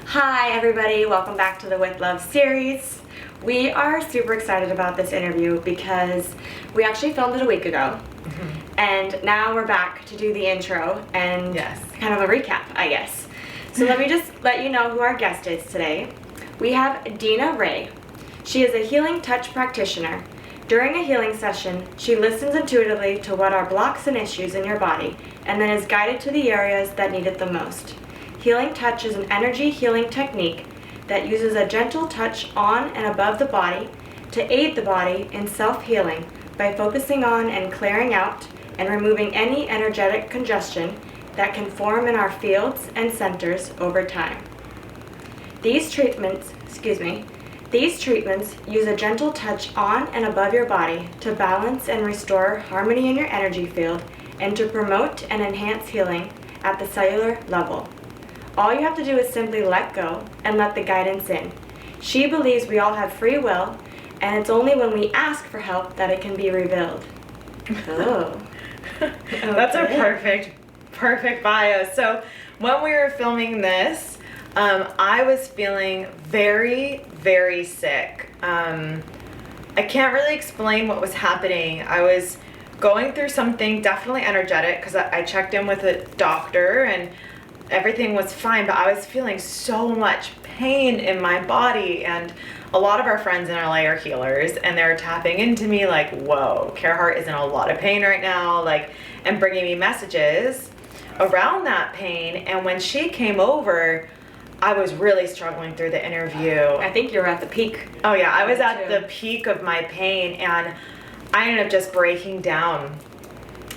Hi everybody, welcome back to the With Love series. We are super excited about this interview because we actually filmed it a week ago. And now we're back to do the intro and kind of a recap, I guess. So let me just let you know who our guest is today. We have Dena Rae. She is a Healing Touch Practitioner. During a healing session, she listens intuitively to what are blocks and issues in your body and then is guided to the areas that need it the most. Healing Touch is an energy healing technique that uses a gentle touch on and above the body to aid the body in self-healing by focusing on and clearing out and removing any energetic congestion that can form in our fields and centers over time. These treatments use a gentle touch on and above your body to balance and restore harmony in your energy field and to promote and enhance healing at the cellular level. All you have to do is simply let go and let the guidance in. She believes we all have free will, and it's only when we ask for help that it can be revealed. Oh. That's a perfect bio. So when we were filming this, I was feeling very, very sick. I can't really explain what was happening. I was going through something definitely energetic because I checked in with a doctor and everything was fine, but I was feeling so much pain in my body, and a lot of our friends in LA are healers, and they're tapping into me like, whoa, Carehart is in a lot of pain right now, like, and bringing me messages around that pain. And when she came over, I was really struggling through the interview. I think you're at the peak. Oh yeah, I was at the peak of my pain, and I ended up just breaking down,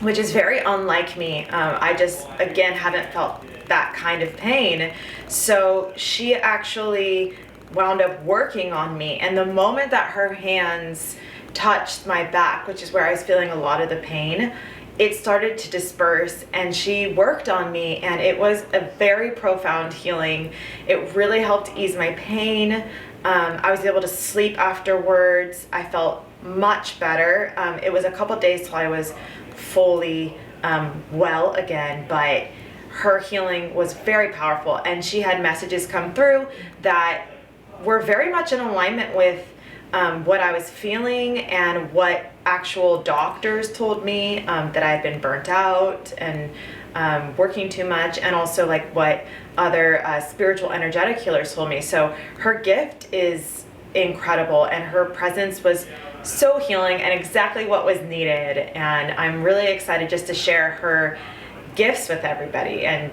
which is very unlike me. I just, again, haven't felt that kind of pain. So she actually wound up working on me, and the moment that her hands touched my back, which is where I was feeling a lot of the pain, it started to disperse, and she worked on me, and it was a very profound healing. It really helped ease my pain. I was able to sleep afterwards. I felt much better. It was a couple days till I was fully well again, but her healing was very powerful, and she had messages come through that were very much in alignment with what I was feeling and what actual doctors told me, that I had been burnt out and working too much, and also like what other spiritual energetic healers told me. So her gift is incredible, and her presence was so healing and exactly what was needed, and I'm really excited just to share her gifts with everybody and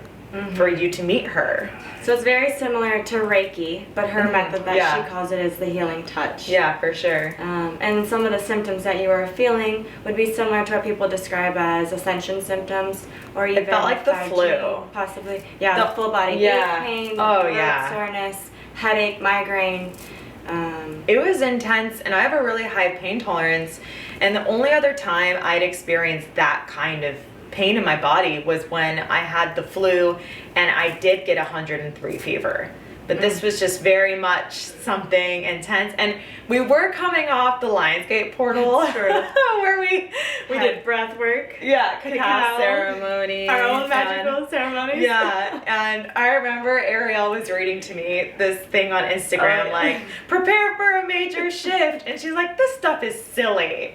for you to meet her. So it's very similar to Reiki, but her method that she calls it is the healing touch. Yeah, for sure. And some of the symptoms that you were feeling would be similar to what people describe as ascension symptoms, or even it felt like the 5G, flu. possibly. Yeah, the full body pain, throat soreness, headache, migraine. It was intense, and I have a really high pain tolerance, and the only other time I'd experienced that kind of pain in my body was when I had the flu and I did get 103 fever. But this was just very much something intense, and we were coming off the Lionsgate portal where we did breath work, cacao ceremony, our own magical ceremonies. Yeah, and I remember Ariel was reading to me this thing on Instagram, like, prepare for a major shift, and she's like, this stuff is silly.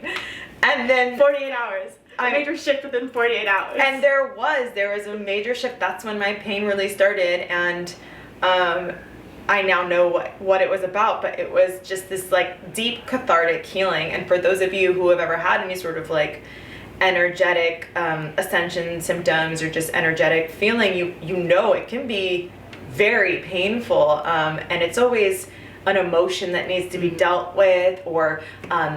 And then 48 hours. A major shift within 48 hours. And there was a major shift. That's when my pain really started, and I now know what it was about, but it was just this like deep cathartic healing. And for those of you who have ever had any sort of like energetic ascension symptoms or just energetic feeling, you know it can be very painful, and it's always an emotion that needs to be dealt with, or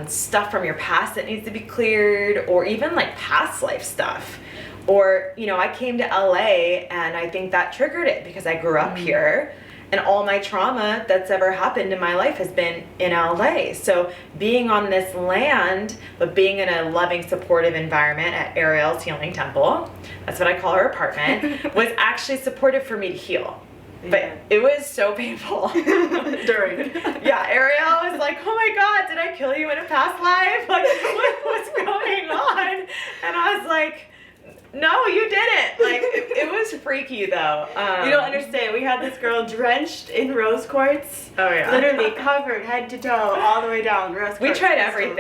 stuff from your past that needs to be cleared, or even like past life stuff. Or, you know, I came to LA and I think that triggered it because I grew up here, and all my trauma that's ever happened in my life has been in LA. So being on this land, but being in a loving, supportive environment at Ariel's Healing Temple, that's what I call her apartment, was actually supportive for me to heal. But it was so painful. During. Yeah, Ariel was like, oh my God, did I kill you in a past life? Like, what's going on? And I was like, no, you didn't. Like, it was freaky though. You don't understand. We had this girl drenched in rose quartz. Oh yeah. Literally covered head to toe, all the way down. Rose quartz We tried crystals.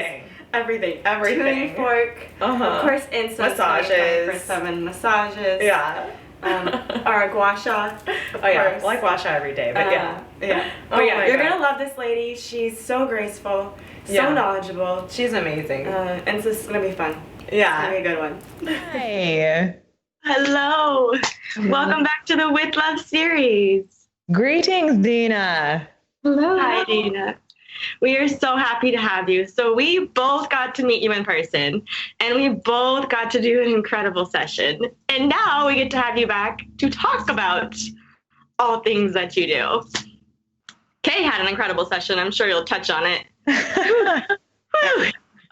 Everything. Everything. Tuning fork. Of course, incense. Massages. 24/7 massages. Yeah. Our gua sha. Oh yeah, I like gua sha every day, but yeah. But yeah, you're gonna love this lady. She's so graceful, so knowledgeable. She's amazing. And it's just gonna be fun. Yeah. It's gonna be a good one. Hi. Hello. Welcome back to the With Love series. Greetings, Dena. Hello. Hi, Dena. We are so happy to have you. So we both got to meet you in person, and we both got to do an incredible session. And now we get to have you back to talk about all things that you do. Kay had an incredible session. I'm sure you'll touch on it.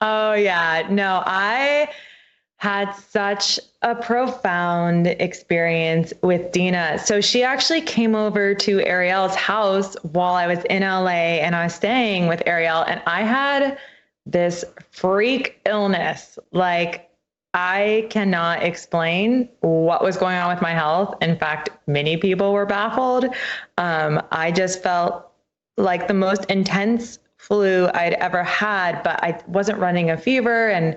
Oh, yeah. No, I had such a profound experience with Dena. So she actually came over to Ariel's house while I was in LA, and I was staying with Ariel, and I had this freak illness. Like, I cannot explain what was going on with my health. In fact, many people were baffled. I just felt like the most intense flu I'd ever had, but I wasn't running a fever. And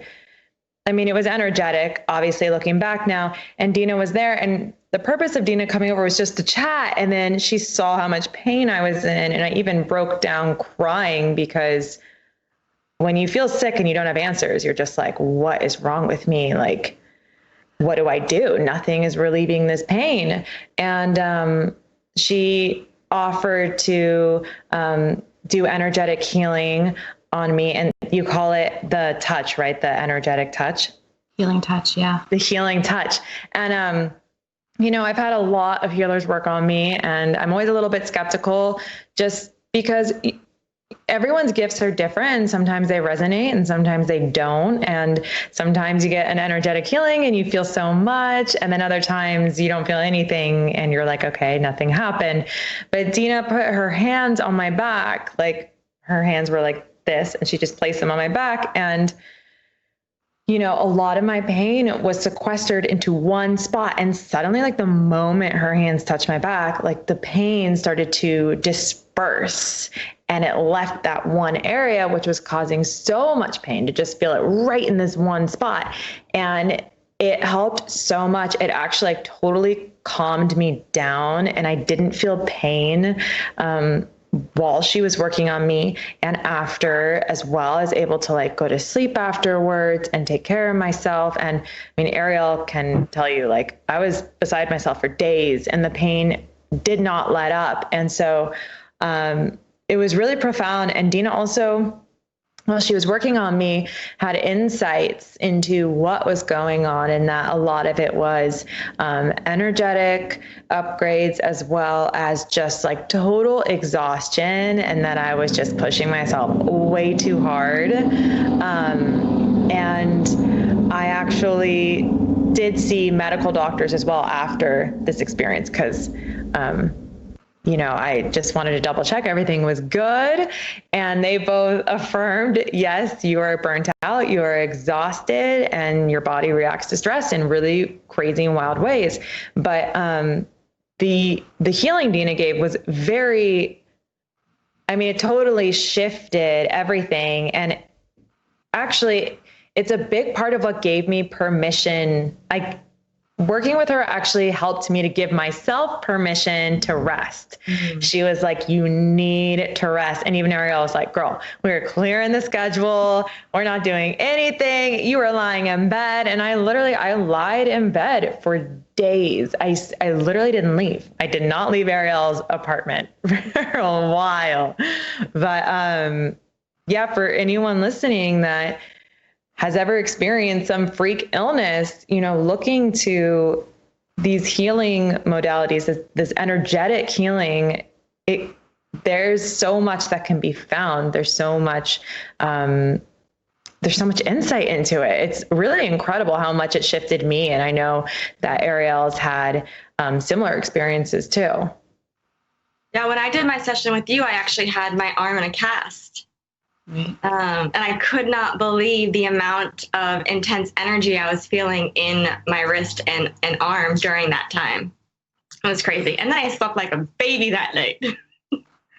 I mean, it was energetic, obviously, looking back now. And Dena was there. And the purpose of Dena coming over was just to chat. And then she saw how much pain I was in. And I even broke down crying, because when you feel sick and you don't have answers, you're just like, what is wrong with me? Like, what do I do? Nothing is relieving this pain. And she offered to do energetic healing on me. And you call it the touch, right? The energetic touch. Healing touch, yeah. The healing touch. And, you know, I've had a lot of healers work on me, and I'm always a little bit skeptical, just because everyone's gifts are different, and sometimes they resonate and sometimes they don't. And sometimes you get an energetic healing and you feel so much, and then other times you don't feel anything and you're like, okay, nothing happened. But Dena put her hands on my back, like her hands were like this, and she just placed them on my back. And, you know, a lot of my pain was sequestered into one spot. And suddenly, like the moment her hands touched my back, like the pain started to disperse, and it left that one area, which was causing so much pain, to just feel it right in this one spot. And it helped so much. It actually like totally calmed me down, and I didn't feel pain while she was working on me, and after, as well as able to like go to sleep afterwards and take care of myself. And I mean, Ariel can tell you, like, I was beside myself for days and the pain did not let up. And so it was really profound. And Dena also, while she was working on me, had insights into what was going on, and that a lot of it was energetic upgrades, as well as just like total exhaustion, and that I was just pushing myself way too hard. And I actually did see medical doctors as well after this experience, because you know, I just wanted to double check everything was good. And they both affirmed, yes, you are burnt out, you are exhausted, and your body reacts to stress in really crazy and wild ways. But the healing Dena gave was very, I mean, it totally shifted everything. And actually, it's a big part of what gave me permission. Working with her actually helped me to give myself permission to rest. Mm-hmm. She was like, you need to rest. And even Ariel was like, girl, we're clearing the schedule. We're not doing anything. You were lying in bed. And I lied in bed for days. I literally didn't leave. I did not leave Ariel's apartment for a while. But yeah, for anyone listening that has ever experienced some freak illness, you know, looking to these healing modalities, this energetic healing, there's so much that can be found. There's so much insight into it. It's really incredible how much it shifted me. And I know that Ariel's had similar experiences too. Yeah, when I did my session with you, I actually had my arm in a cast. Right. And I could not believe the amount of intense energy I was feeling in my wrist and arm during that time. It was crazy. And then I slept like a baby that night.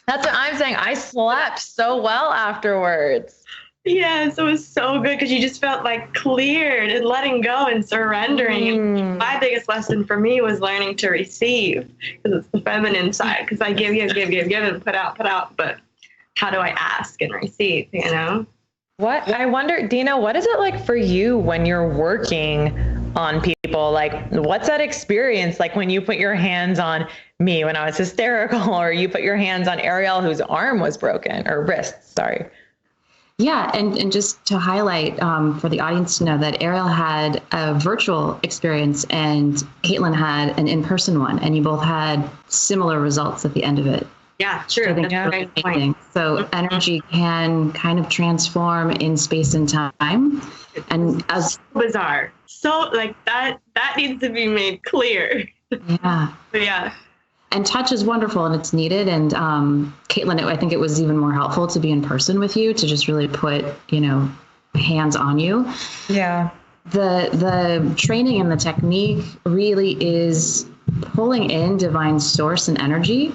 That's what I'm saying. I slept so well afterwards. Yes, it was so good because you just felt like cleared and letting go and surrendering. My biggest lesson for me was learning to receive, because it's the feminine side, because I give and put out. But how do I ask and receive, you know? What I wonder, Dena, what is it like for you when you're working on people? Like, what's that experience like when you put your hands on me when I was hysterical, or you put your hands on Ariel whose arm was broken, or wrist, sorry. Yeah, and just to highlight for the audience to know that Ariel had a virtual experience and Caitlin had an in-person one, and you both had similar results at the end of it. Yeah, true. So I think That's really a great amazing. point. So energy can kind of transform in space and time, and as Bizarre. So like that needs to be made clear. yeah. But yeah. And touch is wonderful and it's needed. And Caitlin, I think it was even more helpful to be in person with you, to just really put, hands on you. Yeah. The training and the technique really is pulling in divine source and energy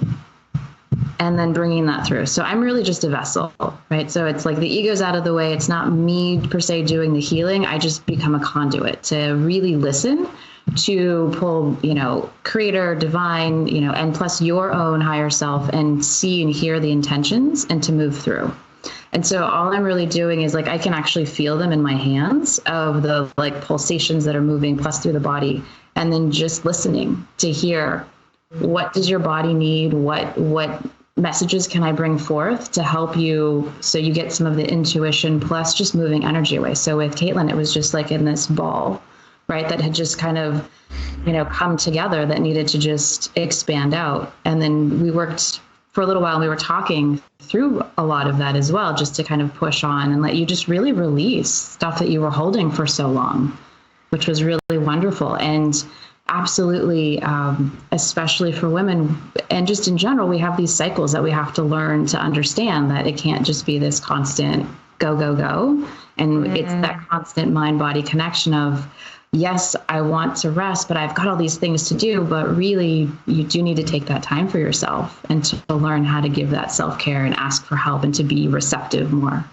and then bringing that through. So I'm really just a vessel, right? So it's like the ego's out of the way. It's not me per se doing the healing. I just become a conduit to really listen, to pull, creator, divine, and plus your own higher self, and see and hear the intentions and to move through. And so all I'm really doing is like, I can actually feel them in my hands of the like pulsations that are moving plus through the body. And then just listening to hear, what does your body need? What messages can I bring forth to help you, so you get some of the intuition plus just moving energy away. So with Caitlin, it was just like in this ball, right, that had just kind of, come together, that needed to just expand out. And then we worked for a little while and we were talking through a lot of that as well, just to kind of push on and let you just really release stuff that you were holding for so long, which was really wonderful. And absolutely, especially for women and just in general, we have these cycles that we have to learn to understand, that it can't just be this constant go, go, go. And it's that constant mind-body connection of, yes, I want to rest, but I've got all these things to do. But really, you do need to take that time for yourself and to learn how to give that self-care and ask for help and to be receptive more.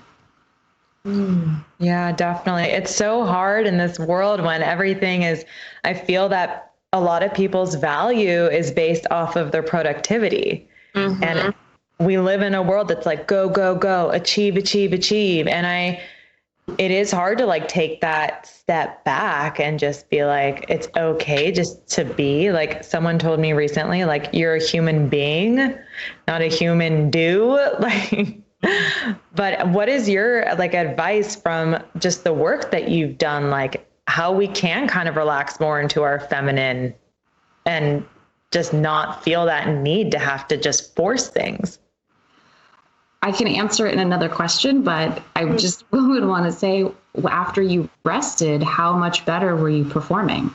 Yeah, definitely. It's so hard in this world when everything is, I feel that a lot of people's value is based off of their productivity. Mm-hmm. And we live in a world that's like, go, go, go, achieve, achieve, achieve. And it is hard to like take that step back and just be like, it's okay just to be. Like someone told me recently, like, you're a human being, not a human do. Like, but what is your like advice from just the work that you've done, like how we can kind of relax more into our feminine and just not feel that need to have to just force things? I can answer it in another question, but I just would want to say, after you rested, how much better were you performing?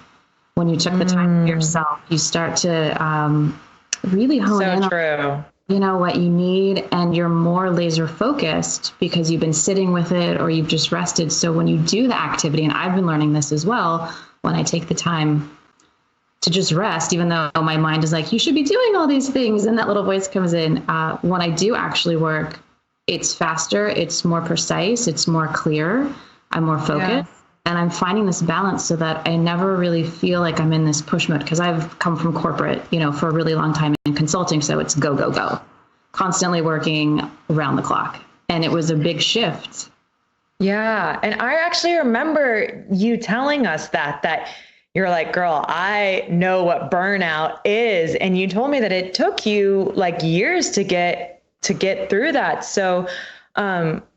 When you took the time for yourself, you start to really hone in on, what you need, and you're more laser focused because you've been sitting with it or you've just rested. So when you do the activity, and I've been learning this as well, when I take the time to just rest, even though my mind is like, you should be doing all these things, and that little voice comes in. When I do actually work, it's faster, it's more precise, it's more clear, I'm more focused, and I'm finding this balance so that I never really feel like I'm in this push mode, because I've come from corporate, for a really long time in consulting, so it's go, go, go, constantly working around the clock. And it was a big shift. Yeah. And I actually remember you telling us that you're like, girl, I know what burnout is. And you told me that it took you like years to get through that. So,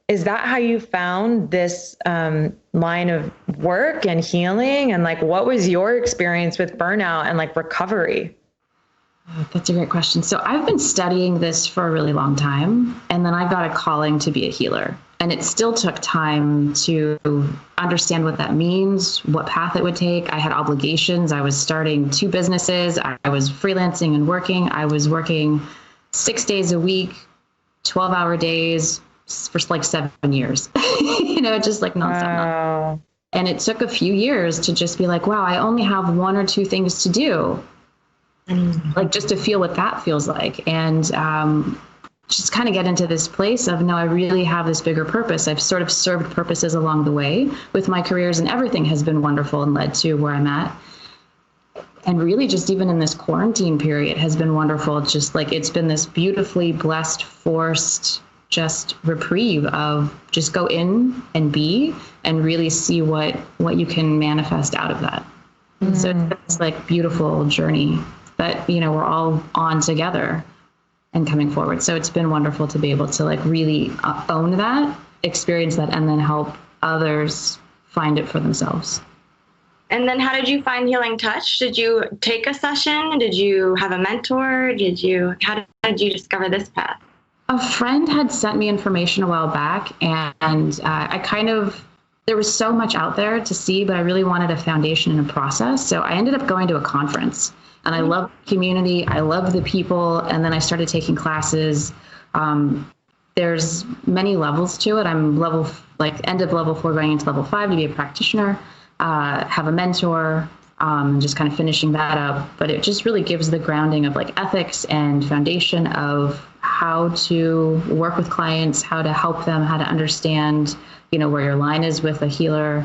is that how you found this, line of work and healing? And like, what was your experience with burnout and like recovery? That's a great question. So I've been studying this for a really long time, and then I got a calling to be a healer. And it still took time to understand what that means, what path it would take. I had obligations. I was starting 2 businesses. I was freelancing and working. I was working 6 days a week, 12-hour days for like 7 years, just like nonstop. Wow. And it took a few years to just be like, wow, I only have 1 or 2 things to do. Like just to feel what that feels like. And just kind of get into this place of, no, I really have this bigger purpose. I've sort of served purposes along the way with my careers, and everything has been wonderful and led to where I'm at. And really just even in this quarantine period has been wonderful. Just like it's been this beautifully blessed, forced just reprieve of just go in and be and really see what you can manifest out of that. So it's this like beautiful journey that, we're all on together and coming forward. So it's been wonderful to be able to like really own that, experience that, and then help others find it for themselves. And then how did you find Healing Touch? Did you take a session? Did you have a mentor? How did you discover this path? A friend had sent me information a while back, and there was so much out there to see, but I really wanted a foundation and a process. So I ended up going to a conference, and I love the community. I love the people. And then I started taking classes. There's many levels to it. I'm end of level 4 going into level 5 to be a practitioner, have a mentor, just kind of finishing that up. But it just really gives the grounding of like ethics and foundation of how to work with clients, how to help them, how to understand, where your line is with a healer,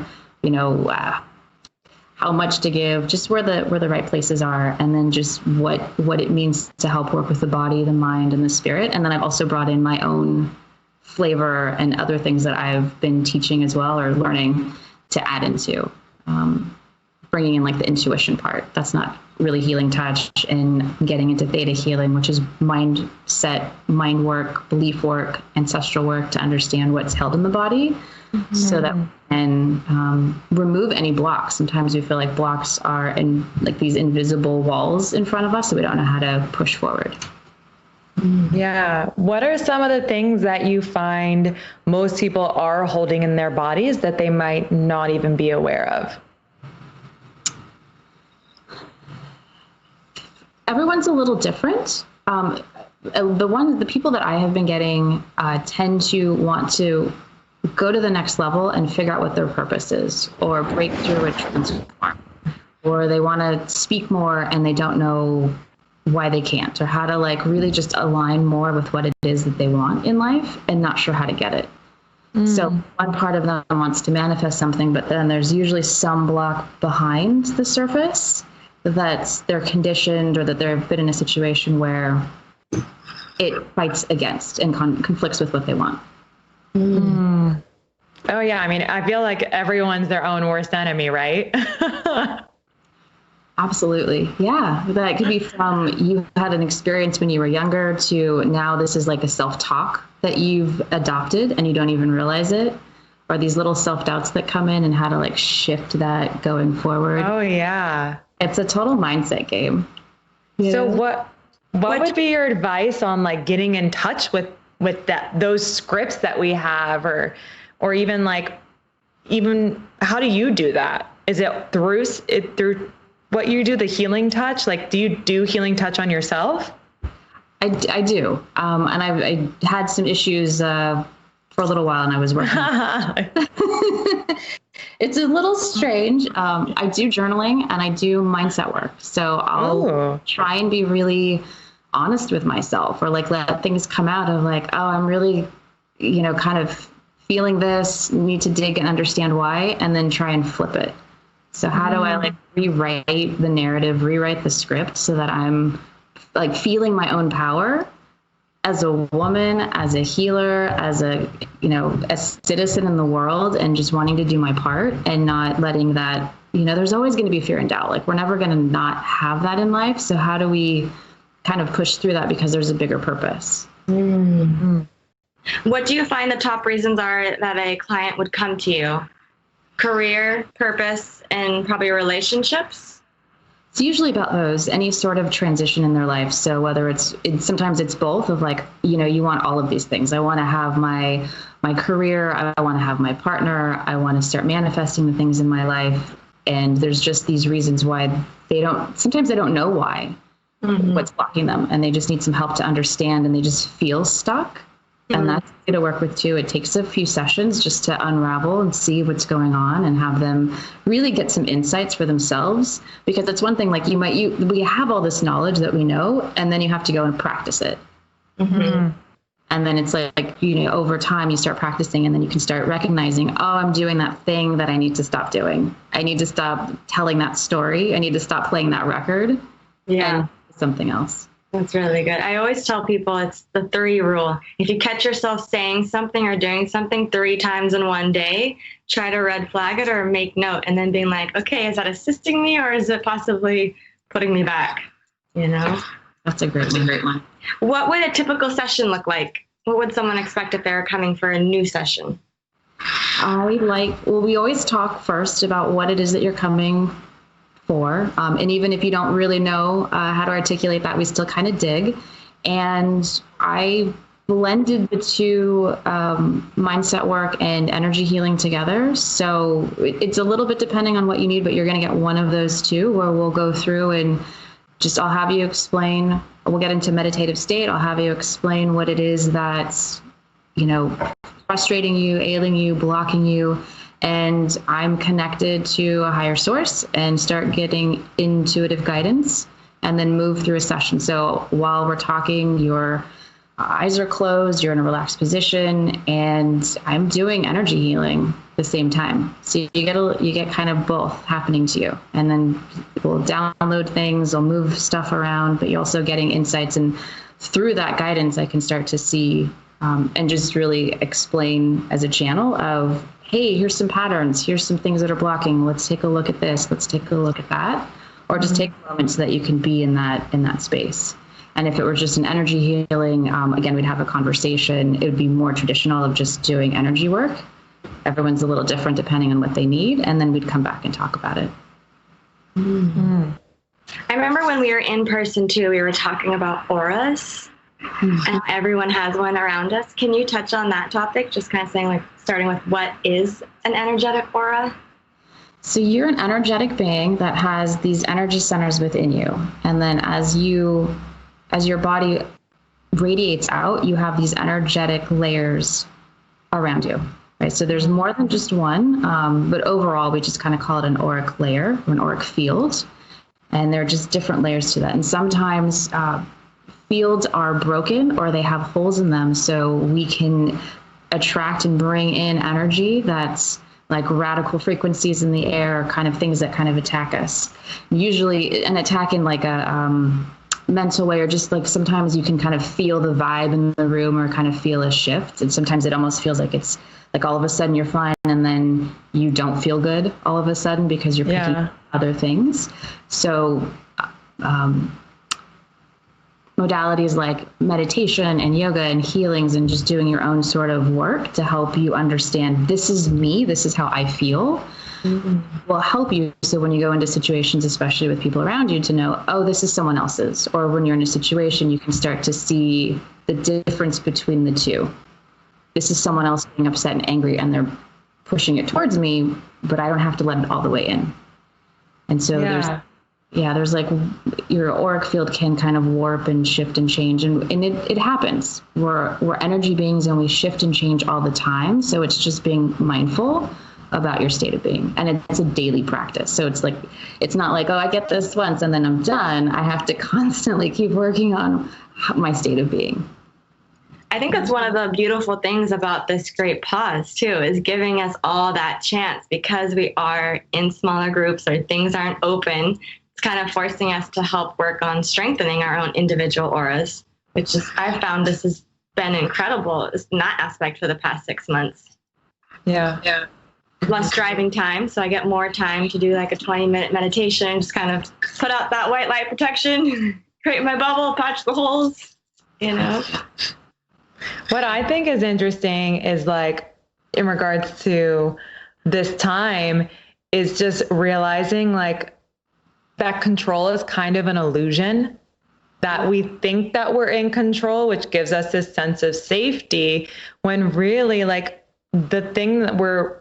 how much to give, just where the right places are, and then just what it means to help work with the body, the mind, and the spirit. And then I've also brought in my own flavor and other things that I've been teaching as well, or learning to add into, bringing in like the intuition part. That's not really healing touch, and getting into theta healing, which is mindset, mind work, belief work, ancestral work to understand what's held in the body, so that we can remove any blocks. Sometimes we feel like blocks are in like these invisible walls in front of us, so we don't know how to push forward. Yeah. What are some of the things that you find most people are holding in their bodies that they might not even be aware of? Everyone's a little different. The people that I have been getting tend to want to go to the next level and figure out what their purpose is, or break through and transform, or they want to speak more and they don't know why they can't, or how to like really just align more with what it is that they want in life and not sure how to get it. So one part of them wants to manifest something, but then there's usually some block behind the surface that they're conditioned, or that they've been in a situation where it fights against and conflicts with what they want. Oh yeah. I mean, I feel like everyone's their own worst enemy, right? Absolutely. Yeah. That could be from you had an experience when you were younger to now this is like a self-talk that you've adopted and you don't even realize it, or these little self-doubts that come in and how to like shift that going forward. Oh yeah. It's a total mindset game. Yeah. So what would be your advice on like getting in touch with those scripts that we have, or even how do you do that? Is it through what you do, the healing touch? Like, do you do healing touch on yourself? I do. And I had some issues for a little while, and I was working. It's a little strange. I do journaling and I do mindset work. So I'll try and be really honest with myself, or like let things come out of like, oh, I'm really, kind of feeling this, need to dig and understand why, and then try and flip it. So how do I like rewrite the narrative, rewrite the script so that I'm like feeling my own power as a woman, as a healer, as a citizen in the world, and just wanting to do my part and not letting that, there's always going to be fear and doubt. Like we're never going to not have that in life. So how do we kind of push through that because there's a bigger purpose? Mm-hmm. What do you find the top reasons are that a client would come to you? Career, purpose, and probably relationships? It's usually about those, any sort of transition in their life. So whether sometimes it's both of like, you want all of these things. I want to have my career. I want to have my partner. I want to start manifesting the things in my life. And there's just these reasons why sometimes they don't know why. And then there's just what's blocking them, and they just need some help to understand, and they just feel stuck. And that's good to work with too. It takes a few sessions just to unravel and see what's going on and have them really get some insights for themselves. Because it's one thing, like we have all this knowledge that we know, and then you have to go and practice it. And then it's like, over time you start practicing, and then you can start recognizing, oh, I'm doing that thing that I need to stop doing. I need to stop telling that story. I need to stop playing that record. And something else. That's really good. I always tell people it's the 3 rule. If you catch yourself saying something or doing something 3 times in one day, try to red flag it or make note, and then being like, okay, is that assisting me or is it possibly putting me back? That's a great one. What would a typical session look like? What would someone expect if they're coming for a new session? We always talk first about what it is that you're coming for. And even if you don't really know how to articulate that, we still kind of dig. And I blended the 2 mindset work and energy healing together. So it's a little bit depending on what you need, but you're going to get one of those 2 where we'll go through and I'll have you explain, we'll get into meditative state. I'll have you explain what it is that's, frustrating you, ailing you, blocking you. And I'm connected to a higher source and start getting intuitive guidance and then move through a session. So while we're talking, your eyes are closed, you're in a relaxed position, and I'm doing energy healing at the same time. So you get kind of both happening to you. And then we'll download things, we'll move stuff around, but you're also getting insights. And through that guidance, I can start to see and just really explain as a channel of, hey, here's some patterns, here's some things that are blocking. Let's take a look at this. Let's take a look at that. Or just take a moment so that you can be in that space. And if it were just an energy healing, again, we'd have a conversation. It would be more traditional of just doing energy work. Everyone's a little different depending on what they need. And then we'd come back and talk about it. I remember when we were in person too, we were talking about auras. And everyone has one around us. Can you touch on that topic? Just kind of saying, like, starting with what is an energetic aura? So you're an energetic being that has these energy centers within you. And then as your body radiates out, you have these energetic layers around you, right? So there's more than just one, but overall, we just kind of call it an auric layer or an auric field. And there are just different layers to that. And sometimes fields are broken or they have holes in them, so we can attract and bring in energy that's like radical frequencies in the air, kind of things that kind of attack us. Usually an attack in like a mental way, or just like sometimes you can kind of feel the vibe in the room or kind of feel a shift. And sometimes it almost feels like it's like all of a sudden you're fine and then you don't feel good all of a sudden because you're picking up other things. So modalities like meditation and yoga and healings and just doing your own sort of work to help you understand, this is me, this is how I feel, will help you. So when you go into situations, especially with people around you, to know, oh, this is someone else's. Or when you're in a situation, you can start to see the difference between the 2. This is someone else being upset and angry and they're pushing it towards me, but I don't have to let it all the way in. And so there's like your auric field can kind of warp and shift and change. And it happens. We're energy beings and we shift and change all the time. So it's just being mindful about your state of being. And it's a daily practice. So it's like, it's not like, oh, I get this once and then I'm done. I have to constantly keep working on my state of being. I think that's one of the beautiful things about this great pause too, is giving us all that chance, because we are in smaller groups or things aren't open. It's kind of forcing us to help work on strengthening our own individual auras, which is, I've found this has been incredible in that aspect for the past 6 months. Yeah. Less driving time, so I get more time to do like a 20-minute meditation, just kind of put out that white light protection, create my bubble, patch the holes, What I think is interesting is, like, in regards to this time, is just realizing like that control is kind of an illusion, that we think that we're in control, which gives us this sense of safety, when really like the thing that we're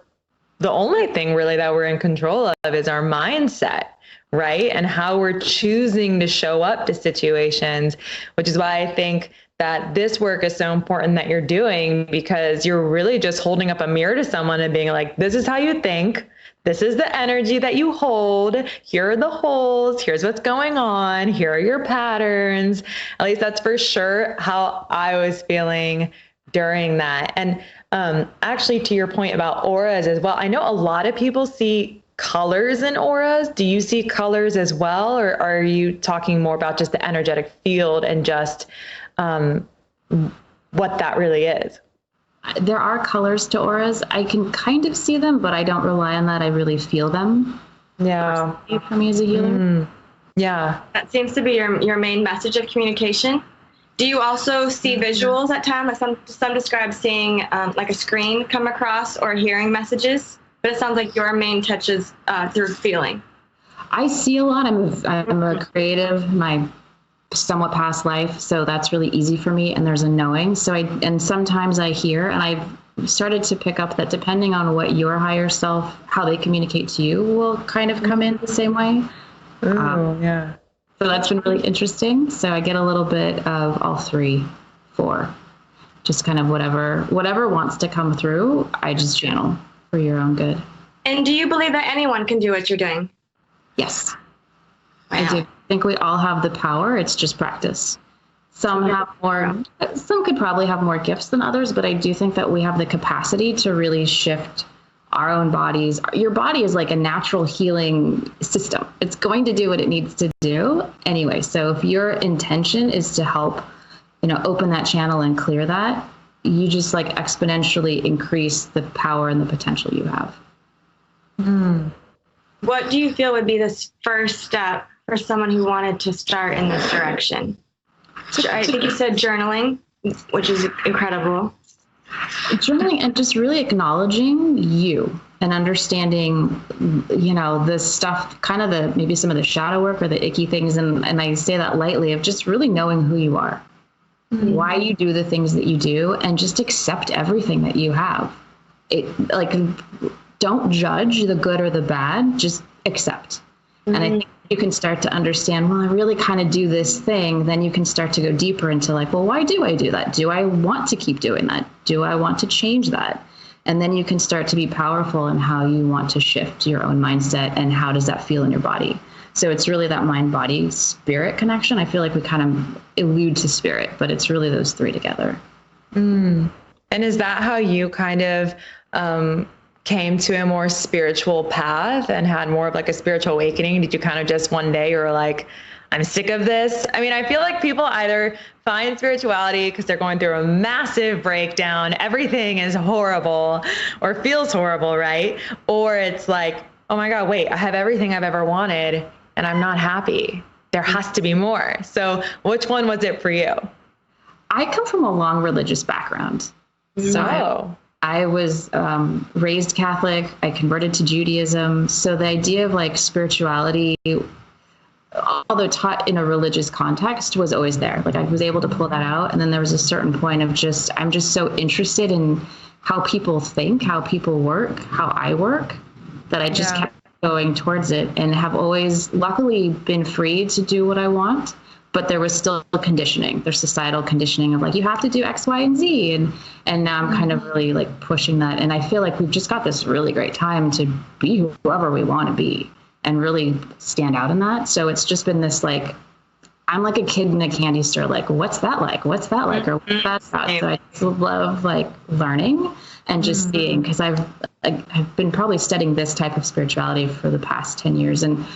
the only thing really that we're in control of is our mindset, right? And how we're choosing to show up to situations, which is why I think that this work is so important that you're doing, because you're really just holding up a mirror to someone and being like, this is how you think. This is the energy that you hold. Here are the holes. Here's what's going on. Here are your patterns. At least that's for sure how I was feeling during that. And actually, to your point about auras as well, I know a lot of people see colors in auras. Do you see colors as well? Or are you talking more about just the energetic field and just what that really is? There are colors to auras. I can kind of see them, but I don't rely on that. I really feel them. Yeah. For me as a healer. Yeah. That seems to be your main message of communication. Do you also see visuals at times? Like some describe seeing like a screen come across or hearing messages, but it sounds like your main touch is through feeling. I see a lot. I'm a creative, my somewhat past life, so that's really easy for me. And there's a knowing. And sometimes I hear, and I've started to pick up that depending on what your higher self, how they communicate to you, will kind of come in the same way. Yeah. So that's been really interesting. So I get a little bit of all 3, 4, just kind of whatever wants to come through. I just channel for your own good. And do you believe that anyone can do what you're doing? Yes, Wow. I do. I think we all have the power. It's just practice. Some could probably have more gifts than others, but I do think that we have the capacity to really shift our own bodies. Your body is like a natural healing system. It's going to do what it needs to do anyway. So if your intention is to help, open that channel and clear that, you just like exponentially increase the power and the potential you have. What do you feel would be this first step for someone who wanted to start in this direction? I think you said journaling, which is incredible. Journaling and just really acknowledging you and understanding, the stuff, kind of maybe some of the shadow work or the icky things. And I say that lightly, of just really knowing who you are, why you do the things that you do, and just accept everything that you have. Don't judge the good or the bad, just accept. And I think you can start to understand, well, I really kind of do this thing. Then you can start to go deeper into like, well, why do I do that? Do I want to keep doing that? Do I want to change that? And then you can start to be powerful in how you want to shift your own mindset and how does that feel in your body. So it's really that mind, body, spirit connection. I feel like we kind of allude to spirit, but it's really those 3 together. And is that how you kind of came to a more spiritual path and had more of like a spiritual awakening? Did you kind of just one day you were like, I'm sick of this? I mean, I feel like people either find spirituality because they're going through a massive breakdown, everything is horrible or feels horrible, right? Or it's like, oh my God, wait, I have everything I've ever wanted and I'm not happy. There has to be more. So which one was it for you? I come from a long religious background. So I was raised Catholic. I converted to Judaism. So the idea of like spirituality, although taught in a religious context, was always there. Like I was able to pull that out. And then there was a certain point of I'm just so interested in how people think, how people work, how I work, that I just kept going towards it and have always luckily been free to do what I want. But there was still conditioning. There's societal conditioning of like, you have to do X, Y, and Z. And now I'm kind of really like pushing that. And I feel like we've just got this really great time to be whoever we want to be and really stand out in that. So it's just been this like, I'm like a kid in a candy store, like, what's that like? What's that like? Or what's that about? So I just love like learning and just seeing, because I've been probably studying this type of spirituality for the past 10 years. And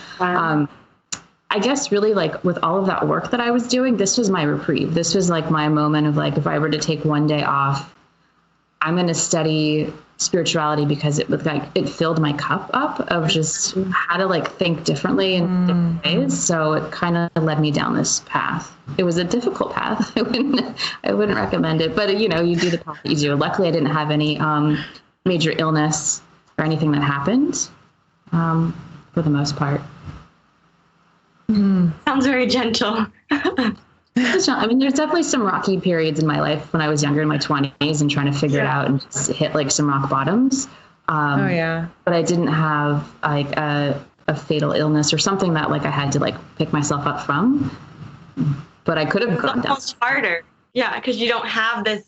I guess really like with all of that work that I was doing, this was my reprieve. This was like my moment of like, if I were to take one day off, I'm going to study spirituality because it was like, it filled my cup up of just how to like think differently in different ways. So it kind of led me down this path. It was a difficult path. I wouldn't recommend it, but you do the path that you do. Luckily I didn't have any major illness or anything that happened for the most part. Sounds very gentle. I mean, there's definitely some rocky periods in my life when I was younger, in my 20s, and trying to figure it out and just hit like some rock bottoms. Oh yeah. But I didn't have like a fatal illness or something that like I had to like pick myself up from. But I could have gone down. Almost harder. Yeah, because you don't have this,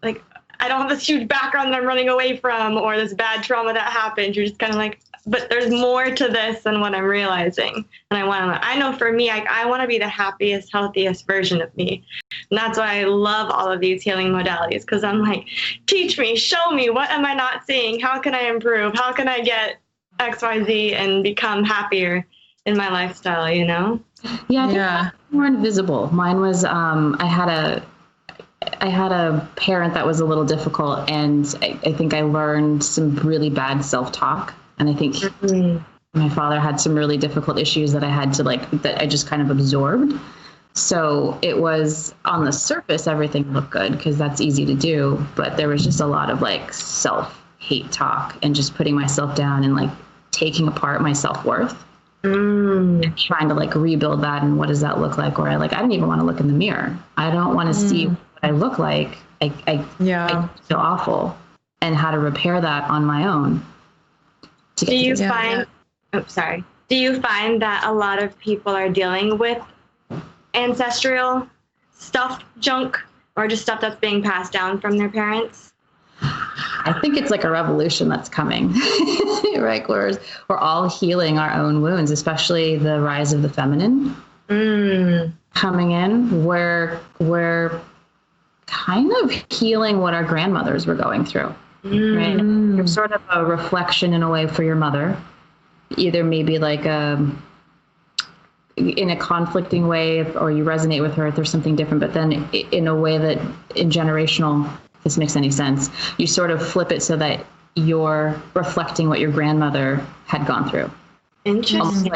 like, I don't have this huge background that I'm running away from or this bad trauma that happened. You're just kind of like, but there's more to this than what I'm realizing. And I know for me, I want to be the happiest, healthiest version of me. And that's why I love all of these healing modalities, because I'm like, teach me, show me, what am I not seeing? How can I improve? How can I get X, Y, Z and become happier in my lifestyle, you know? Yeah, I think more invisible. Mine was, I had a parent that was a little difficult, and I think I learned some really bad self-talk. And I think my father had some really difficult issues that I had to that I just kind of absorbed. So it was, on the surface, everything looked good because that's easy to do. But there was just a lot of like self-hate talk and just putting myself down and like taking apart my self-worth. And trying to like rebuild that, and what does that look like? Or I didn't even want to look in the mirror. I don't want to see what I look like. I feel awful, and how to repair that on my own. Do you find that a lot of people are dealing with ancestral stuff, junk, or just stuff that's being passed down from their parents? I think it's like a revolution that's coming, right? We're all healing our own wounds, especially the rise of the feminine coming in. We're kind of healing what our grandmothers were going through, right? You're sort of a reflection in a way for your mother, either maybe like in a conflicting way, or you resonate with her if there's something different, but then in a way that in generational, if this makes any sense, you sort of flip it so that you're reflecting what your grandmother had gone through. Interesting.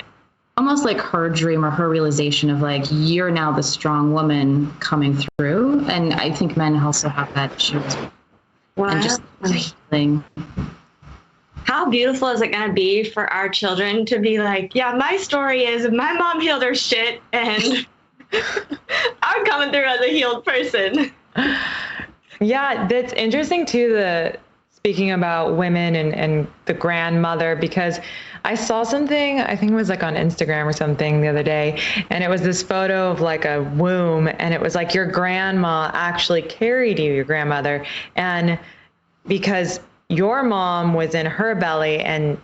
Almost like her dream or her realization of like, you're now the strong woman coming through. And I think men also have that issue. Wow. And just healing. How beautiful is it going to be for our children to be like, yeah, my story is my mom healed her shit and I'm coming through as a healed person. Yeah, that's interesting too, speaking about women and the grandmother, because I saw something, I think it was like on Instagram or something the other day, and it was this photo of like a womb, and it was like your grandma actually carried you, your grandmother, and because your mom was in her belly and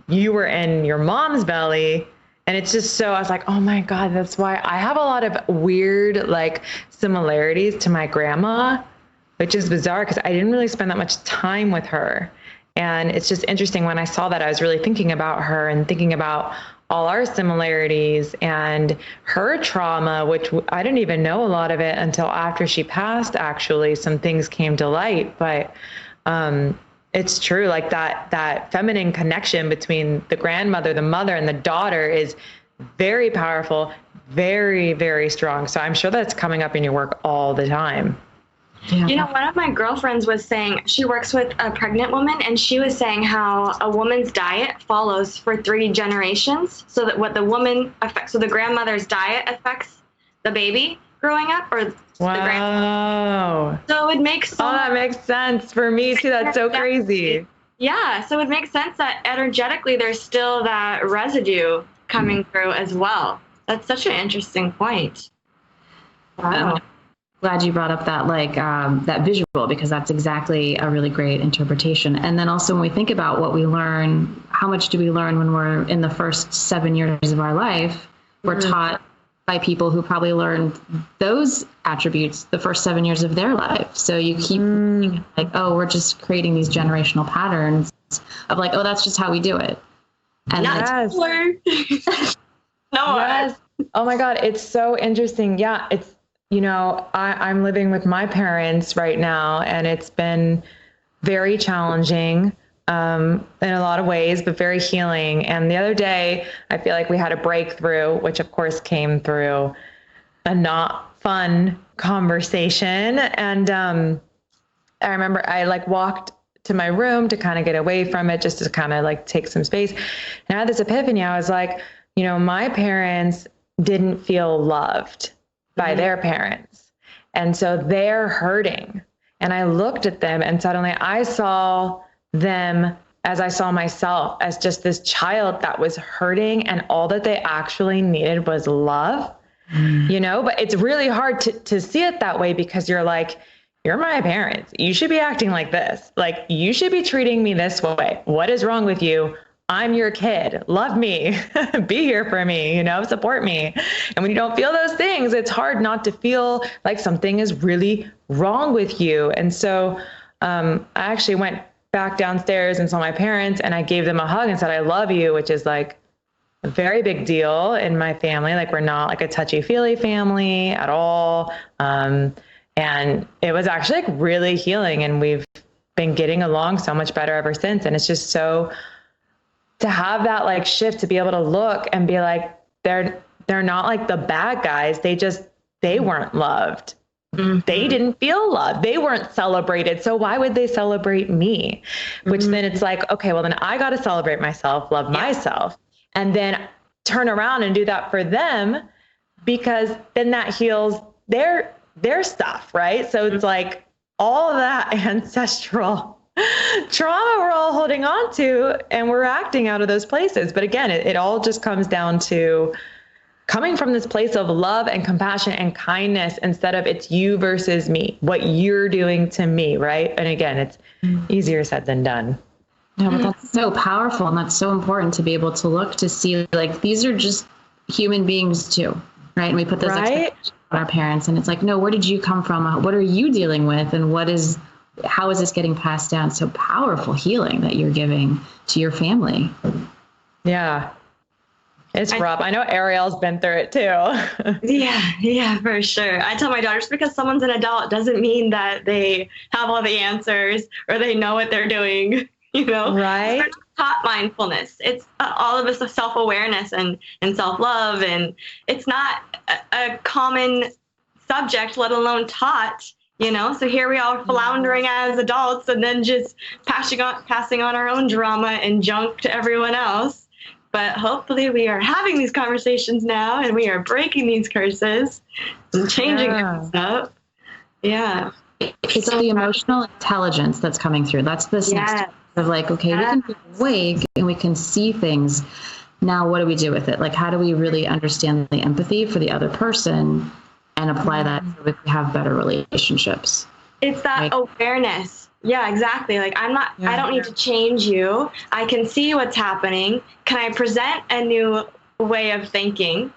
you were in your mom's belly. And it's just so, I was like, oh my God, that's why I have a lot of weird like similarities to my grandma, which is bizarre because I didn't really spend that much time with her. And it's just interesting, when I saw that, I was really thinking about her and thinking about all our similarities and her trauma, which I didn't even know a lot of it until after she passed. Actually, some things came to light, but it's true. Like that feminine connection between the grandmother, the mother, and the daughter is very powerful, very, very strong. So I'm sure that's coming up in your work all the time. Yeah. You know, one of my girlfriends was saying, she works with a pregnant woman, and she was saying how a woman's diet follows for 3 generations. So that what the woman affects, so the grandmother's diet affects the baby growing up, or the grandmother. So it makes that makes sense for me too. That's so crazy. Yeah. So it makes sense that energetically there's still that residue coming through as well. That's such an interesting point. Wow. Glad you brought up that that visual, because that's exactly a really great interpretation. And then also when we think about what we learn, how much do we learn when we're in the first 7 years of our life? We're taught by people who probably learned those attributes the first 7 years of their life. So you keep thinking like, oh, we're just creating these generational patterns of like, oh, that's just how we do it. And yes. Oh my God, it's so interesting. Yeah, it's, you know, I'm living with my parents right now, and it's been very challenging in a lot of ways, but very healing. And the other day, I feel like we had a breakthrough, which of course came through a not fun conversation. And I remember I walked to my room to kind of get away from it, just to kind of take some space. And I had this epiphany. I was like, you know, my parents didn't feel loved by their parents. And so they're hurting. And I looked at them, and suddenly I saw them as I saw myself as just this child that was hurting, and all that they actually needed was love, but it's really hard to see it that way, because you're like, you're my parents. You should be acting like this. Like, you should be treating me this way. What is wrong with you? I'm your kid. Love me. Be here for me, support me. And when you don't feel those things, it's hard not to feel like something is really wrong with you. And so I actually went back downstairs and saw my parents, and I gave them a hug and said, I love you, which is like a very big deal in my family. Like, we're not like a touchy-feely family at all. And it was actually like really healing, and we've been getting along so much better ever since. And it's just so, to have that like shift, to be able to look and be like, they're not like the bad guys. They weren't loved. Mm-hmm. They didn't feel loved. They weren't celebrated. So why would they celebrate me? Which then it's like, okay, well then I got to celebrate myself, love myself, and then turn around and do that for them, because then that heals their stuff. Right. So it's like all of that ancestral trauma we're all holding on to, and we're acting out of those places. But again, it all just comes down to coming from this place of love and compassion and kindness, instead of it's you versus me, what you're doing to me. Right. And again, it's easier said than done. No, but that's so powerful. And that's so important to be able to look to see, like, these are just human beings too. Right. And we put those expectations on our parents, and it's like, no, where did you come from? What are you dealing with? And how is this getting passed down? So powerful healing that you're giving to your family. Yeah. It's rough. I know Ariel's been through it too. Yeah, for sure. I tell my daughter, just because someone's an adult doesn't mean that they have all the answers or they know what they're doing, Right? We're taught mindfulness. It's all of us self-awareness and self-love. And it's not a common subject, let alone taught. So here we are floundering as adults, and then just passing on our own drama and junk to everyone else. But hopefully we are having these conversations now, and we are breaking these curses and changing things up. Yeah. It's the emotional intelligence that's coming through. That's this next step of like, okay, we can be awake and we can see things. Now, what do we do with it? Like, how do we really understand the empathy for the other person and apply that so we can have better relationships? It's that awareness. Yeah, exactly. Like, I don't need to change you. I can see what's happening. Can I present a new way of thinking,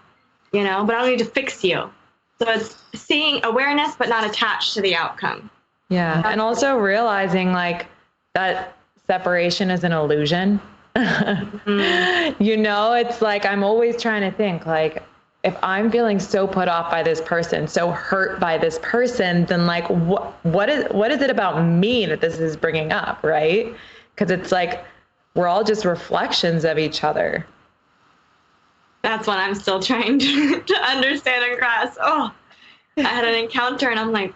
but I don't need to fix you. So it's seeing awareness, but not attached to the outcome. Yeah. And also realizing like that separation is an illusion. It's like, I'm always trying to think like, if I'm feeling so put off by this person, so hurt by this person, then like, what is it about me that this is bringing up, right? Because it's like, we're all just reflections of each other. That's what I'm still trying to understand and grasp. Oh, I had an encounter and I'm like,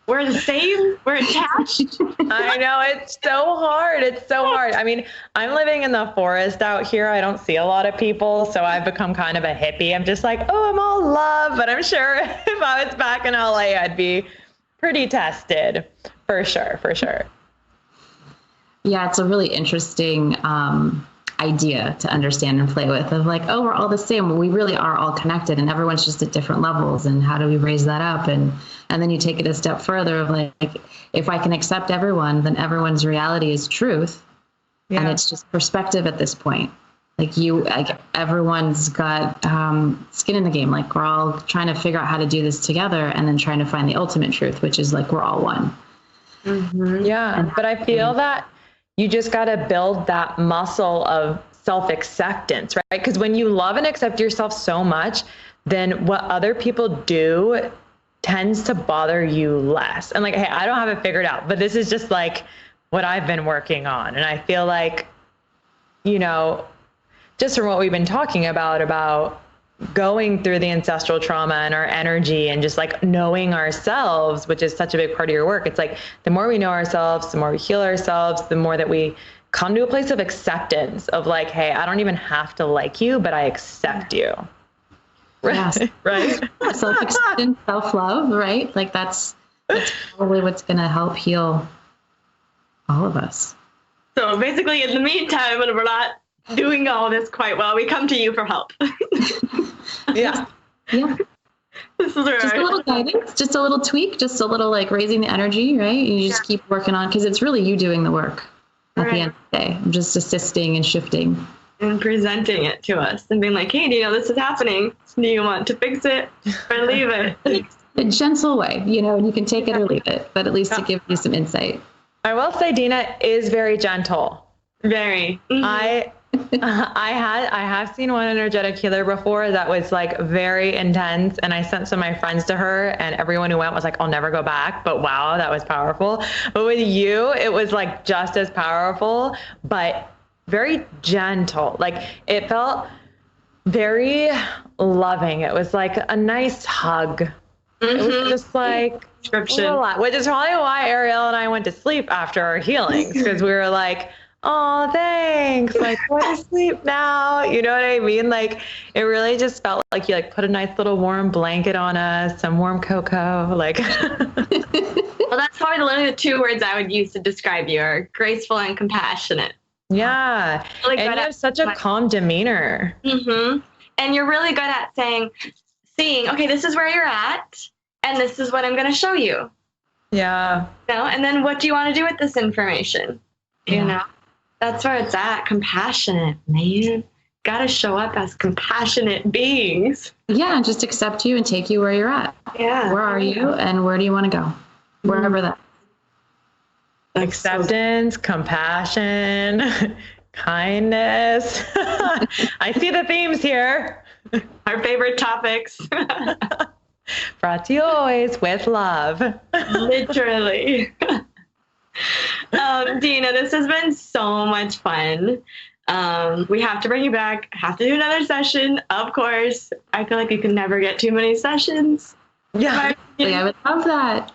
we're the same. We're attached. I know. It's so hard. It's so hard. I mean, I'm living in the forest out here. I don't see a lot of people. So I've become kind of a hippie. I'm just like, oh, I'm all love. But I'm sure if I was back in LA, I'd be pretty tested for sure. For sure. Yeah, it's a really interesting idea to understand and play with, of like, oh, we're all the same. We really are all connected, and everyone's just at different levels. And how do we raise that up? And then you take it a step further of like, if I can accept everyone, then everyone's reality is truth. Yeah. And it's just perspective at this point. Like everyone's got skin in the game. Like, we're all trying to figure out how to do this together, and then trying to find the ultimate truth, which is like, we're all one. Mm-hmm. Yeah. But I feel that you just got to build that muscle of self-acceptance, right? Because when you love and accept yourself so much, then what other people do tends to bother you less. And like, hey, I don't have it figured out, but this is just like what I've been working on. And I feel like, just from what we've been talking about going through the ancestral trauma and our energy and just like knowing ourselves, which is such a big part of your work. It's like, the more we know ourselves, the more we heal ourselves, the more that we come to a place of acceptance of like, hey, I don't even have to like you, but I accept you. Right. Yes. Right. Self-acceptance, self-love, right? Like that's probably what's going to help heal all of us. So basically, in the meantime, when we're not doing all this quite well, we come to you for help. Yeah. Yeah. This is Just a little guidance, just a little tweak, just a little like raising the energy, right? You just keep working on, because it's really you doing the work at the end of the day. I'm just assisting and shifting. And presenting it to us and being like, hey, do you know this is happening? Do you want to fix it or leave it? A gentle way, and you can take it or leave it, but at least to give you some insight. I will say Dena is very gentle. Very. I have seen one energetic healer before that was like very intense, and I sent some of my friends to her, and everyone who went was like, I'll never go back, but wow, that was powerful. But with you, it was like just as powerful, but very gentle. Like it felt very loving. It was like a nice hug. It was just like Description. which is probably why Ariel and I went to sleep after our healings, because we were like, oh, thanks. Like, go to sleep now. You know what I mean? Like, it really just felt like you like put a nice little warm blanket on us, some warm cocoa. Like, Well, that's probably literally the two words I would use to describe you: are graceful and compassionate. yeah. Really And good you have such a calm demeanor. And you're really good at seeing, okay, this is where you're at, and this is what I'm going to show you. Yeah. And then what do you want to do with this information? That's where it's at. Compassionate, man. Got to show up as compassionate beings. Yeah, just accept you and take you where you're at. Yeah. Where are you and where do you want to go? Wherever that. Acceptance, compassion, kindness. I see the themes here. Our favorite topics. Brought to you always with love. Literally. Dena, this has been so much fun. We have to bring you back. Have to do another session, of course. I feel like you can never get too many sessions. Yeah. I would love that.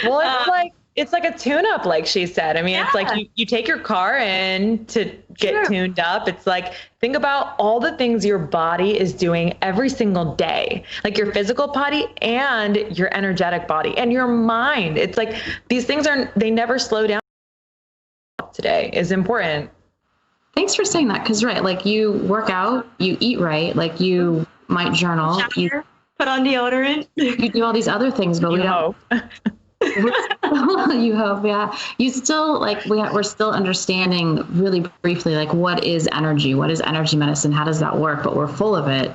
Well, it's like a tune-up, like she said. I mean, it's like you take your car in to get tuned up. It's like, think about all the things your body is doing every single day, like your physical body and your energetic body and your mind. It's like these things they never slow down. Today is important. Thanks for saying that. Because, right, like you work out, you eat right, like you might journal, you put on deodorant. You do all these other things, but we don't. You hope, yeah. You still we're still understanding really briefly, like what is energy medicine, how does that work? But we're full of it,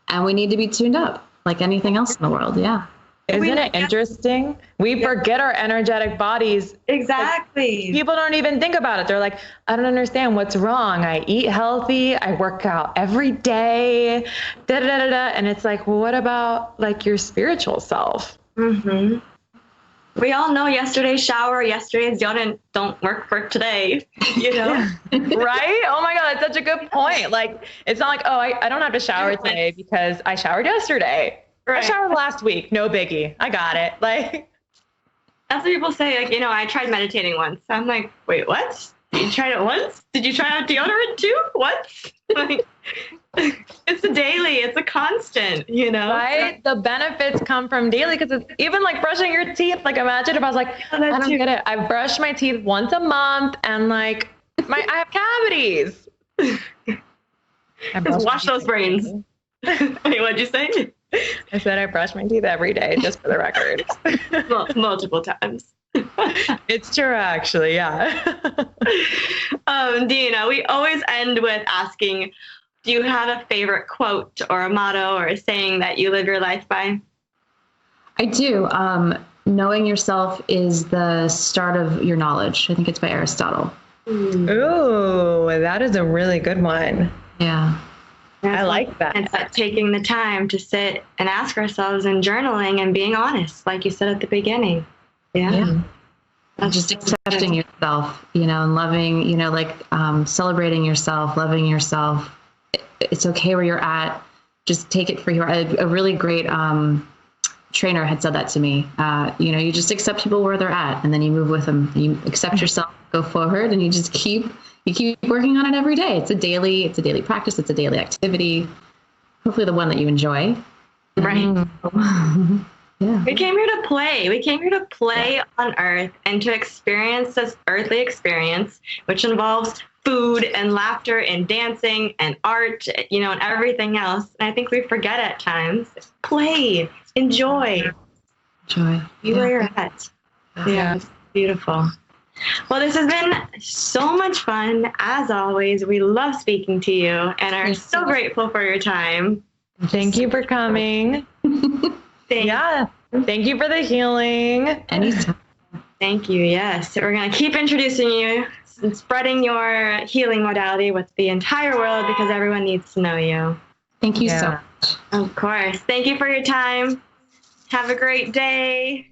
and we need to be tuned up like anything else in the world. Yeah. Isn't it interesting? We forget our energetic bodies. Exactly. Like, people don't even think about it. They're like, I don't understand what's wrong. I eat healthy. I work out every day. Da, da, da, da. And it's like, well, what about like your spiritual self? We all know yesterday's shower, yesterday's deodorant don't work for today, Right? Oh my God, that's such a good point. Like, it's not like, oh, I don't have to shower today because I showered yesterday. Right. I showered last week. No biggie. I got it. Like, that's what people say. Like, I tried meditating once. I'm like, wait, what? You tried it once? Did you try out deodorant too? What? Like, it's a daily. It's a constant, Right? The benefits come from daily, because it's even like brushing your teeth. Like, imagine if I was like, I don't get it. I brush my teeth once a month, and like, I have cavities. Just wash those brains. Wait, what'd you say? I said I brush my teeth every day, just for the record. Multiple times. It's true, actually. Yeah. Dena, we always end with asking, do you have a favorite quote or a motto or a saying that you live your life by? I do. Knowing yourself is the start of your knowledge. I think it's by Aristotle. Ooh, that is a really good one. Yeah. I like that. It's like taking the time to sit and ask ourselves and journaling and being honest, like you said at the beginning. Yeah. Just accepting yourself, and loving, celebrating yourself, loving yourself. It's okay where you're at. Just take it for your, a really great trainer had said that to me. You just accept people where they're at, and then you move with them. You accept yourself, go forward, and you just keep working on it every day. It's a daily practice. It's a daily activity. Hopefully the one that you enjoy. Right. Yeah. We came here to play. We came here to play on Earth and to experience this earthly experience, which involves food and laughter and dancing and art, you know, and everything else. And I think we forget at times. Play, enjoy, Joy. be where you're at. Yeah, it's beautiful. Well, this has been so much fun. As always, we love speaking to you and are so grateful for your time. Thank you for coming. Thank you for the healing. Anytime. Thank you. Yes. We're going to keep introducing you and spreading your healing modality with the entire world because everyone needs to know you. Thank you so much. Of course. Thank you for your time. Have a great day.